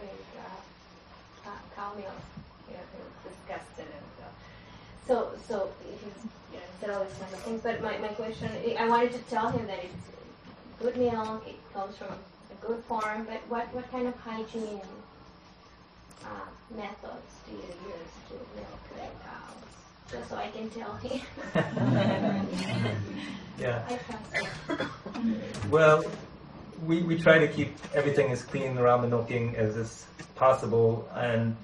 drink cow milk. It's disgusted. And so he said all these kinds of things. But my question, I wanted to tell him that it's good milk. It comes from a good farm. But what kind of hygiene methods do you use to milk the cows? Just so I can tell him. Yeah. I trust him. Well, we try to keep everything as clean around the milking as is possible, and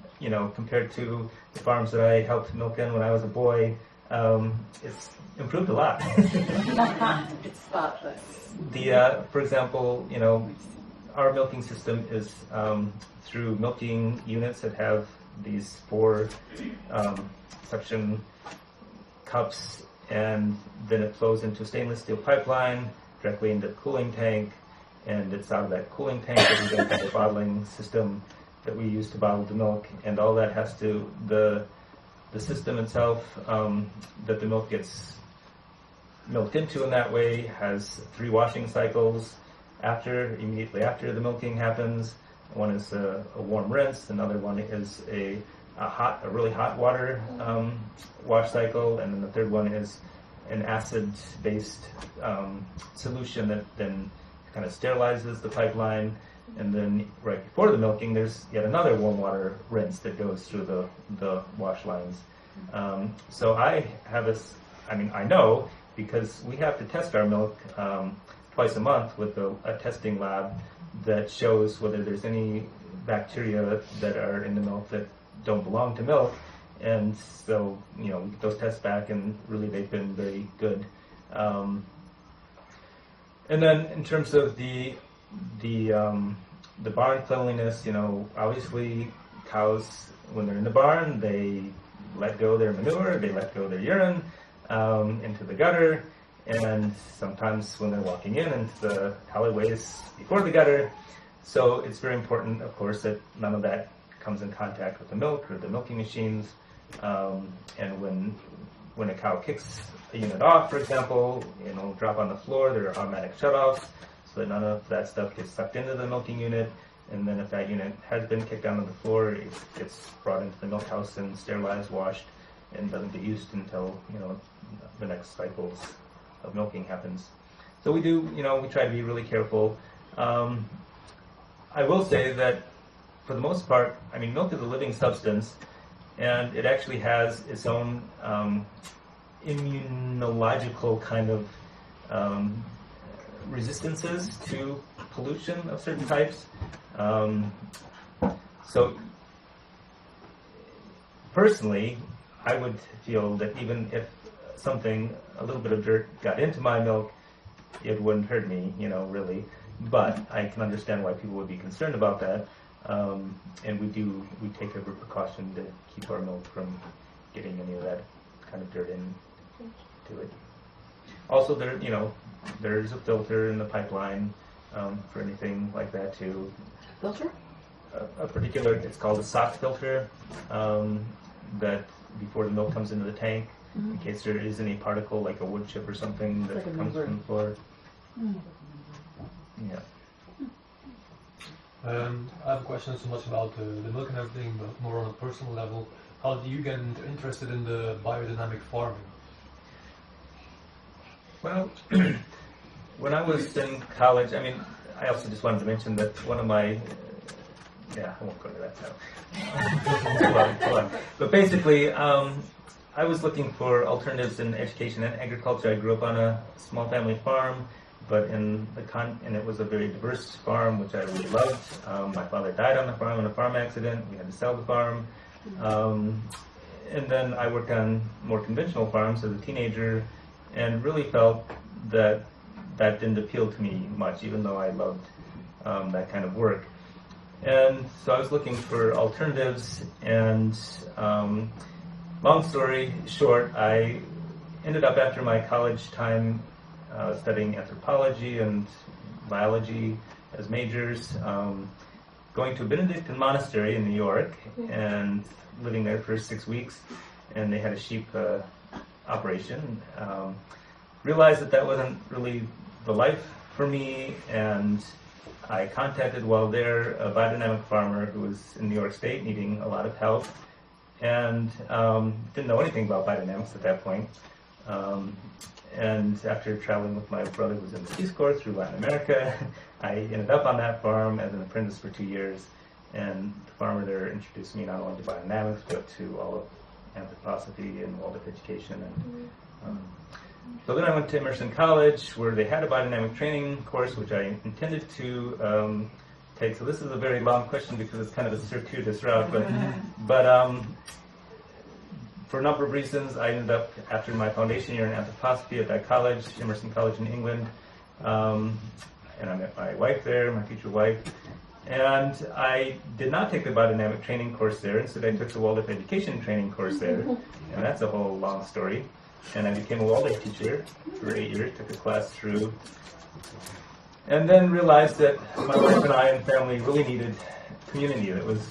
compared to the farms that I helped milk in when I was a boy, it's improved a lot. It's spotless. For example, our milking system is through milking units that have these 4 suction cups, and then it flows into a stainless steel pipeline directly into the cooling tank, and it's out of that cooling tank that we then have a bottling system that we use to bottle the milk, and all that has to, the system itself that the milk gets milked into in that way has 3 washing cycles immediately after the milking happens. One is a warm rinse, another one is a really hot water wash cycle, and then the third one is an acid-based solution that then kind of sterilizes the pipeline. And then right before the milking, there's yet another warm water rinse that goes through the wash lines. So I have this, I know, because we have to test our milk twice a month with a testing lab that shows whether there's any bacteria that are in the milk that don't belong to milk. And so, we get those tests back, and really they've been very good. And then in terms of the barn cleanliness, obviously cows, when they're in the barn, they let go their manure, they let go their urine into the gutter, and sometimes when they're walking into the alleyways before the gutter. So it's very important, of course, that none of that comes in contact with the milk or the milking machines. And when a cow kicks a unit off, for example, it'll drop on the floor. There are automatic shutoffs so that none of that stuff gets sucked into the milking unit. And then if that unit has been kicked onto the floor, it gets brought into the milk house and sterilized, washed, and doesn't get used until the next cycles of milking happens. So we try to be really careful. I will say that for the most part, milk is a living substance, and it actually has its own immunological kind of resistances to pollution of certain types. So personally, I would feel that even if a little bit of dirt got into my milk, it wouldn't hurt me, really. But I can understand why people would be concerned about that. And we take every precaution to keep our milk from getting any of that kind of dirt into it. Also, there's a filter in the pipeline for anything like that too. Filter? It's called a sock filter, that before the milk comes into the tank, in case there is any particle like a wood chip or something that comes from the floor. Yeah. I have a question not so much about the milk and everything, but more on a personal level. How do you get interested in the biodynamic farming? Well, when I was in college, I also just wanted to mention that one of my, I won't go to that now. Hold on. But basically, I was looking for alternatives in education and agriculture. I grew up on a small family farm, but and it was a very diverse farm, which I really loved. My father died on the farm in a farm accident. We had to sell the farm. And then I worked on more conventional farms as a teenager, and really felt that didn't appeal to me much, even though I loved that kind of work. And so I was looking for alternatives, and long story short, I ended up after my college time studying anthropology and biology as majors, going to a Benedictine monastery in New York and living there for 6 weeks, and they had a sheep operation. Realized that wasn't really the life for me, and I contacted while there a biodynamic farmer who was in New York State needing a lot of help, and didn't know anything about biodynamics at that point. And after traveling with my brother who was in the Peace Corps through Latin America, I ended up on that farm as an apprentice for 2 years. And the farmer there introduced me not only to biodynamics, but to all of anthroposophy and wildlife education. And so then I went to Emerson College, where they had a biodynamic training course, which I intended to take. So this is a very long question because it's kind of a circuitous route, but for a number of reasons, I ended up, after my foundation year in anthroposophy at that college, Emerson College in England, and I met my wife there, my future wife. And I did not take the biodynamic training course there. Instead, I took the wildlife education training course there, and that's a whole long story. And I became a wildlife teacher for 8 years, took a class through, and then realized that my wife and I and family really needed community. It was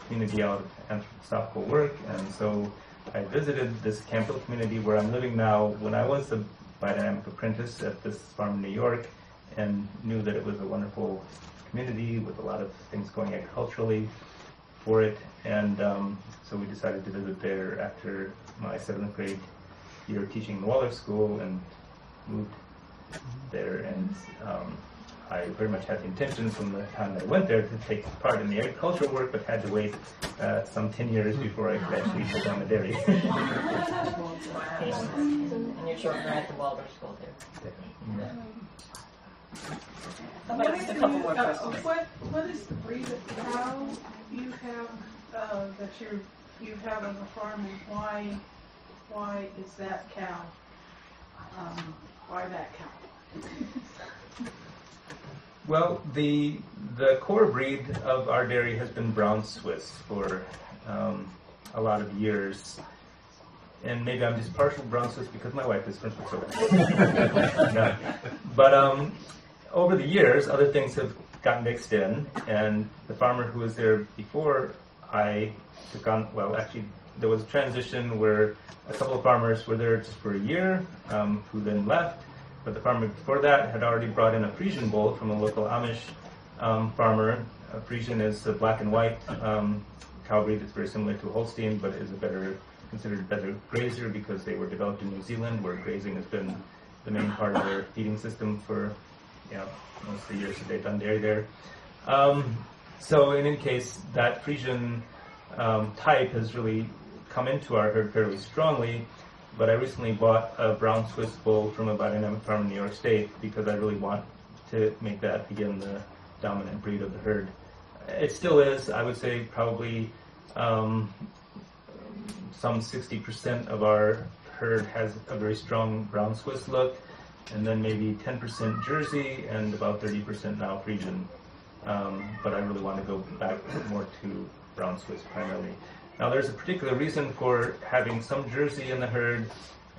community out of anthroposophical work, and so I visited this Campbell community where I'm living now when I was a biodynamic apprentice at this farm in New York, and knew that it was a wonderful community with a lot of things going agriculturally for it, and so we decided to visit there after my 7th grade year teaching in the wildlife school, and moved there, and I very much had the intention from the time I went there to take part in the agricultural work, but had to wait some 10 years before I could actually take on the dairy. And your children are at the Waldorf School there. Yeah. Just a couple more questions. What is the breed of cow you have that you have on the farm, and why is that cow? Why that cow? Well, the core breed of our dairy has been Brown Swiss for a lot of years. And maybe I'm just partial Brown Swiss because my wife is from Switzerland. No. But over the years, other things have gotten mixed in, and the farmer who was there before I took on, well, actually, there was a transition where a couple of farmers were there just for a year, who then left. But the farmer before that had already brought in a Friesian bull from a local Amish farmer. Friesian is a black and white cow breed that's very similar to a Holstein, but is considered a better grazer because they were developed in New Zealand, where grazing has been the main part of their feeding system for most of the years that they've done dairy there. So in any case, that Friesian type has really come into our herd fairly strongly. But I recently bought a brown Swiss bull from a biodynamic farm in New York State because I really want to make that, again, the dominant breed of the herd. It still is, I would say, probably some 60% of our herd has a very strong brown Swiss look, and then maybe 10% Jersey, and about 30% now Friesian. But I really want to go back more to brown Swiss primarily. Now, there's a particular reason for having some Jersey in the herd,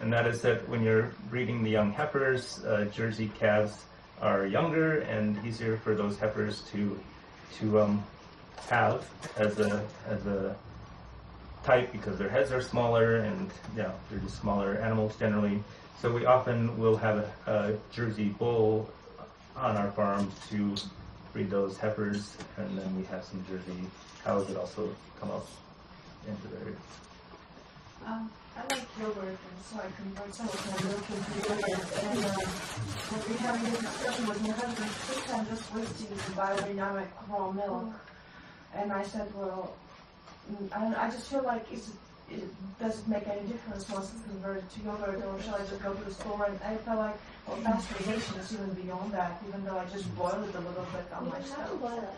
and that is that when you're breeding the young heifers, Jersey calves are younger and easier for those heifers to have as a type, because their heads are smaller, and they're just smaller animals generally. So we often will have a Jersey bull on our farm to breed those heifers, and then we have some Jersey cows that also come up into the herd. I like yogurt, and so I convert some of my milk into yogurt. And when we having this discussion with my husband, he thinks I'm just wasting the biodynamic raw milk. And I said, well, I just feel like does it make any difference once it's converted to yogurt, or shall I just go to the store? And I felt like, well, pasteurization is even beyond that, even though I just boil it a little bit on my You have to stove. boil it.